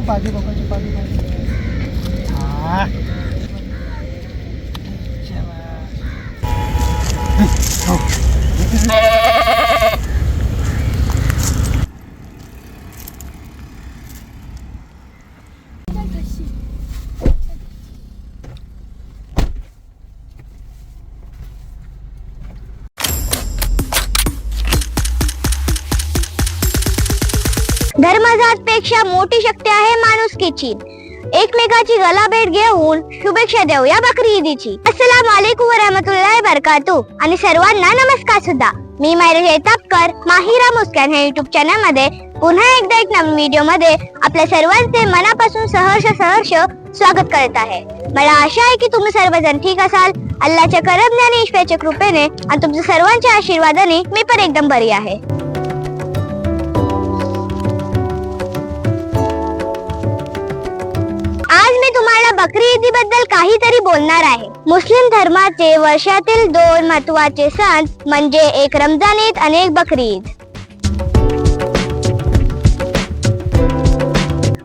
पाठी पकडची पाठी धर्मजातपेक्षा मोठी शक्ती आहे माणुसकीची. एकमेकाची गलाभेट घेऊन शुभेच्छा देऊया बकरी ईदची. अस्सलाम वालेकुम व रहमतुल्लाहि बरकातू आणि सर्वांना नमस्कार सुद्धा. मी मायरा तापकर माहिरा मुस्कान हे युट्यूब चॅनल मध्ये पुन्हा एकदा एक नवीन व्हिडिओ मध्ये आपल्या सर्वांचे मनापासून सहर्ष स्वागत करत आहे. मला आशा आहे की तुम्ही सर्वजण ठीक असाल. अल्लाहच्या करम आणि ईश्वराच्या कृपेने आणि तुमच्या सर्वांच्या आशीर्वादाने मी पण एकदम बरी आहे. आज मी तुम्हाला बकरी ईदी बद्दल काहीतरी बोलणार आहे. मुस्लिम धर्माचे वर्षातील 2 महत्त्वाचे सण म्हणजे एक रमजान ईद आणि एक बकरी ईद.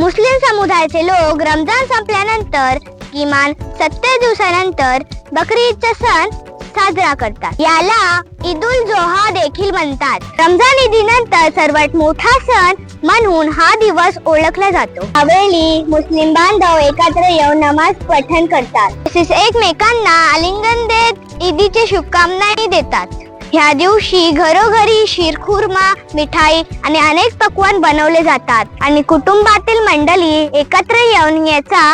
मुस्लिम समुदायाचे लोक रमजान संपल्यानंतर किमान 70 दिवसानंतर बकरी ईदचा सण साजरा करतात. याला ईदुल जोहा देखील म्हणतात. रमजान ईदीनंतर सर्वात मोठा सण म्हणून हा दिवस ओळखला जातो. यावेळी मुस्लिम बांधव एकत्र येऊन नमाज पठण करतात तसेच एकमेकांना आलिंगन देत ईदीच्या शुभकामना देतात. ह्या दिवशी घरोघरी शीरखुर्मा, मिठाई आणि अनेक पक्वान बनवले जातात आणि कुटुंबातील मंडळी एकत्र येऊन याचा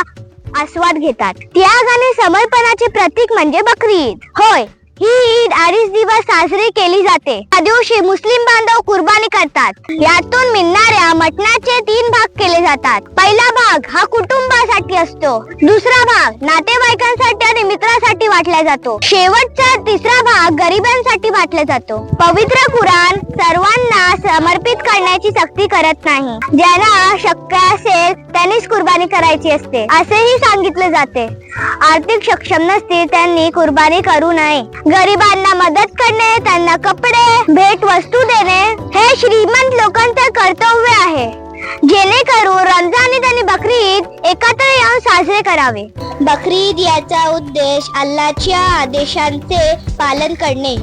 आस्वाद घेतात. त्याग आणि समर्पणाचे प्रतीक म्हणजे बकरी ईद होय. ही ईद 2.5 दिवस साजरी केली जाते. या दिवशी मुस्लिम बांधव कुर्बानी करतात. यातून मिळणाऱ्या मटणाचे 3 भाग केले जातात. पहिला भाग हा कुटुंबासाठी असतो, दुसरा भाग नातेवाईकांसाठी आणि मित्रांसाठी वाटला जातो, शेवटचा 3रा भाग गरिबांसाठी वाटला जातो. पवित्र कुराण सर्वांना समर्पित करण्याची सक्ती करत नाही. ज्यांना शक्य असेल त्यांनीच कुर्बानी करायची असते असेही सांगितले जाते. आर्थिक सक्षम नसतील त्यांनी कुर्बानी करू नये. गरिबांना मदत करणे, त्यांना कपडे, भेट वस्तू देणे हे श्रीमंत लोकांचे कर्तव्य आहे. जेणेकरून रमजान ईद आणि बकरी ईद एकत्र येऊन साजरे करावे. बकरी ईद याचा उद्देश अल्लाहच्या आदेशांचे पालन करणे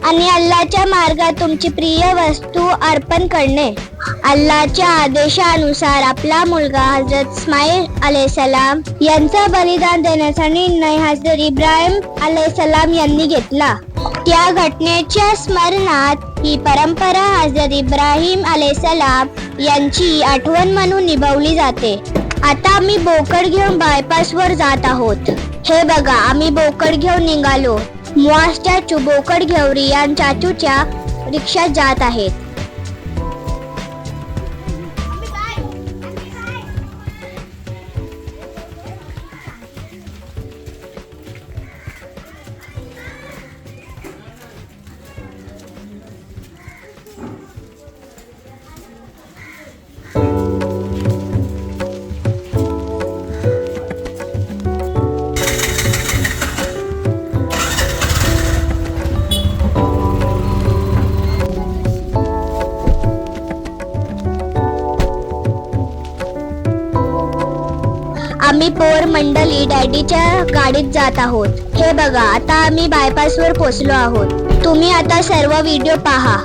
आणि अल्लाहच्या मार्गात तुमची प्रिय वस्तू अर्पण करणे. अल्लाहच्या आदेशानुसार आपला मुलगा हजरत इस्माईल अलैहिस्सलाम यांचा बलिदान देण्याचा निर्णय हजरत इब्राहिम अलैहिस्सलाम यांनी घेतला. त्या घटनेच्या स्मरणात ही परंपरा हजरत इब्राहिम अलैहिस्सलाम यांची आठवण म्हणून निभावली जाते. आता आम्ही बोकड घेऊन बायपास वर जात आहोत. हे बघा, आम्ही बोकड घेऊन निघालो. मुआज चाचू बोकड घेऊन रियान चाचूच्या रिक्षात जात आहेत. आम्ही पोर मंडळी डॅडीच्या गाडीत जात आहोत. हे बघा, आता आम्ही बायपास वर पोहोचलो आहोत. तुम्ही आता सर्व व्हिडिओ पहा.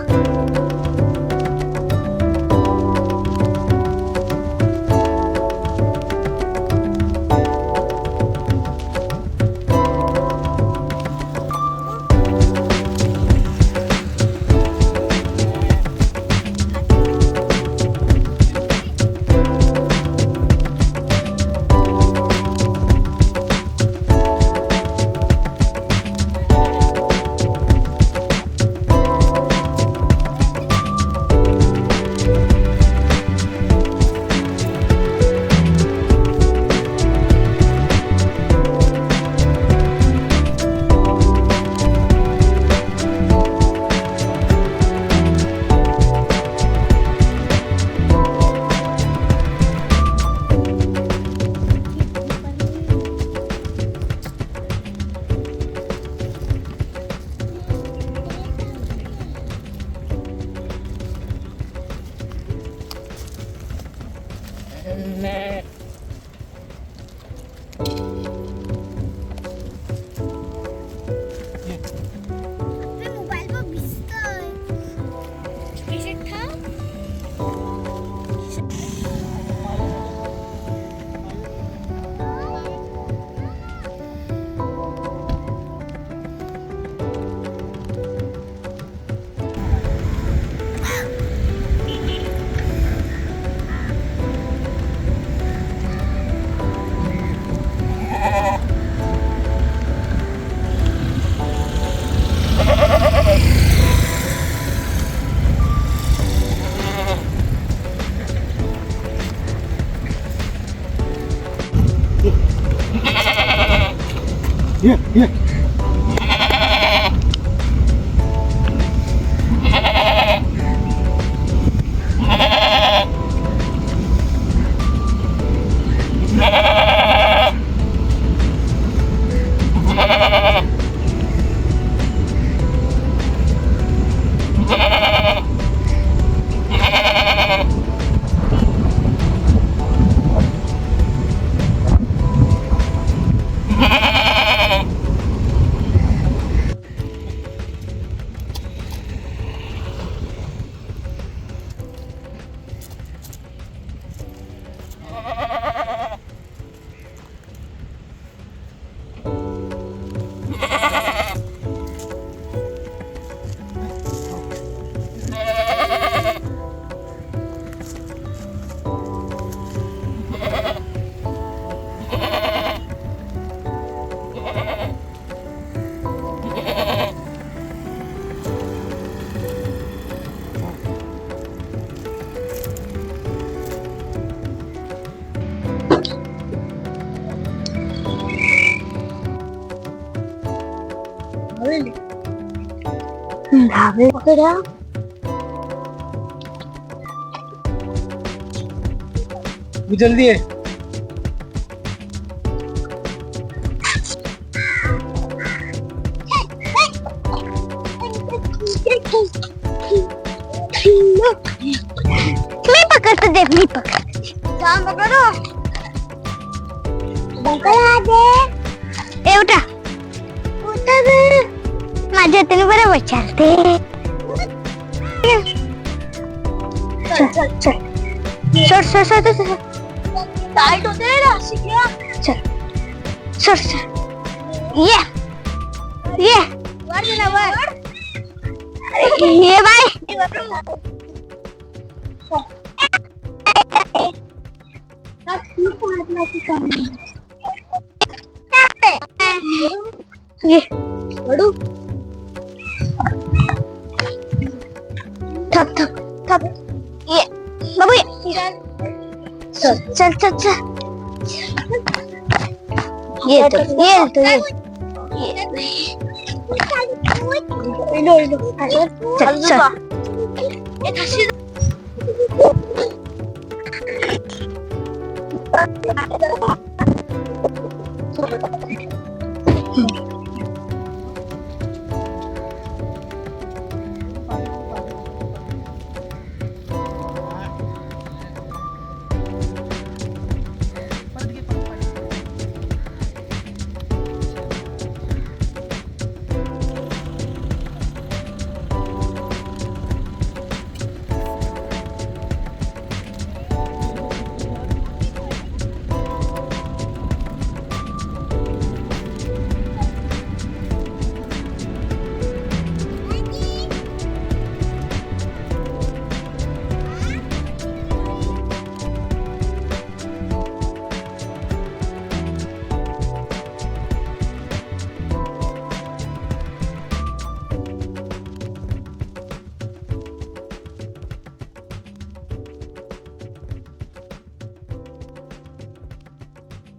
ये जल्दी है। मी पकडतो दे, मी पकडतो. थांब पकडो. एवढा माझ्या हाताने बरोबर चालते. चल चल चल sir sir sir sir tight होते ना शिकया. चल सर सर ये वर ना वर. ये बाय ये वडू थप थप थप. ये बाबू ये चल चल चल चल. ये तो चल चल.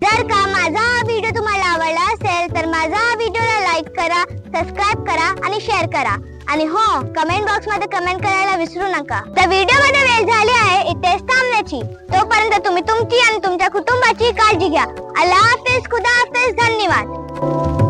जर का माझा हा व्हिडिओ तुम्हाला आवडला असेल तर माझा हा व्हिडिओला लाईक करा, सबस्क्राईब करा आणि शेअर करा. आणि हो, कमेंट बॉक्स मध्ये कमेंट करायला विसरू नका. तर व्हिडिओ मध्ये वेळ झाली आहे इथेच थांबण्याची. तोपर्यंत तुम्ही तुमची आणि तुमच्या कुटुंबाची काळजी घ्या. अल्लाह हाफिज, खुदा हाफिज, धन्यवाद.